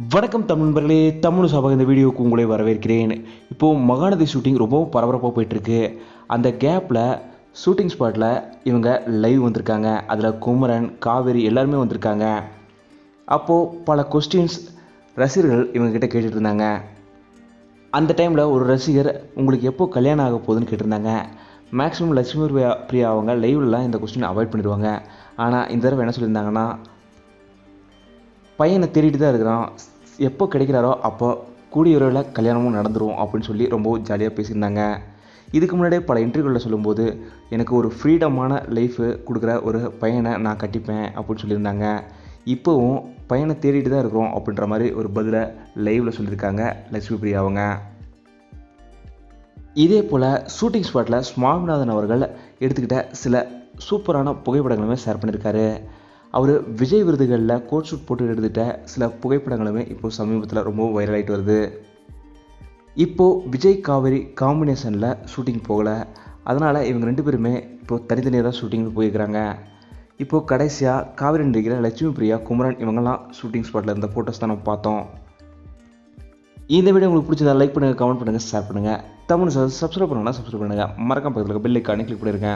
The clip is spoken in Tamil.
வணக்கம் தமிழ் நண்பர்களே, தமிழ் சபாக இந்த வீடியோவுக்கு உங்களை வரவேற்கிறேன். இப்போது மகாநதி ஷூட்டிங் ரொம்பவும் பரபரப்பாக போயிட்டுருக்கு. அந்த கேப்பில் ஷூட்டிங் ஸ்பாட்டில் இவங்க லைவ் வந்திருக்காங்க. அதில் குமரன், காவேரி எல்லாருமே வந்திருக்காங்க. அப்போது பல கொஸ்டின்ஸ் ரசிகர்கள் இவங்ககிட்ட கேட்டுட்டு இருந்தாங்க. அந்த டைமில் ஒரு ரசிகர் உங்களுக்கு எப்போ கல்யாணம் ஆக போகுதுன்னு கேட்டிருந்தாங்க. மேக்ஸிமம் லட்சுமி பிரியா அவங்க லைவ்லலாம் இந்த கொஸ்டின் அவாய்ட் பண்ணிடுவாங்க. ஆனால் இந்த தடவை என்ன சொல்லியிருந்தாங்கன்னா, பையனை தேடிட்டு தான் இருக்கிறான், எப்போ கிடைக்கிறாரோ அப்போ கூடிய விரைவில் கல்யாணமும் நடந்துடும் அப்படின்னு சொல்லி ரொம்ப ஜாலியாக பேசியிருந்தாங்க. இதுக்கு முன்னாடியே பல இன்டர்வியூவில் சொல்லும்போது, எனக்கு ஒரு ஃப்ரீடமான லைஃபு கொடுக்குற ஒரு பையனை நான் கட்டிப்பேன் அப்படின்னு சொல்லியிருந்தாங்க. இப்போவும் பையனை தேடிட்டு தான் இருக்கிறோம் அப்படின்ற மாதிரி ஒரு பதிலை லைவில் சொல்லியிருக்காங்க லட்சுமி பிரியா அவங்க. இதே போல் ஷூட்டிங் ஸ்பாட்டில் சுவாமிநாதன் அவர்கள் எடுத்துக்கிட்ட சில சூப்பரான புகைப்படங்களுமே ஷேர் பண்ணியிருக்காரு. அவர் விஜய் விருதுகளில் கோட் ஷூட் போட்டு எடுத்துகிட்ட சில புகைப்படங்களுமே இப்போது சமீபத்தில் ரொம்ப வைரல் ஆகிட்டு வருது. இப்போது விஜய் காவேரி காம்பினேஷனில் ஷூட்டிங் போகலை. அதனால் இவங்க ரெண்டு பேருமே இப்போது தனித்தனியாக தான் ஷூட்டிங் போயிருக்கிறாங்க. இப்போது கடைசியாக காவேரி நடிக்கிற லட்சுமி பிரியா, குமரன் இவங்கெல்லாம் ஷூட்டிங் ஸ்பாட்டில் இருந்த ஃபோட்டோஸ் தான் நம்ம பார்த்தோம். இந்த வீடியோ உங்களுக்கு பிடிச்சதா லைக் பண்ணுங்கள், கமெண்ட் பண்ணுங்கள், ஷேர் பண்ணுங்கள். தமிழ் சப்ஸ்கிரைப் பண்ணுங்கன்னா சப்ஸ்கிரைப் பண்ணுங்கள். மறக்காம பக்கத்தில் பெல் ஐக்கானை கிளிக் பண்ணிருங்க.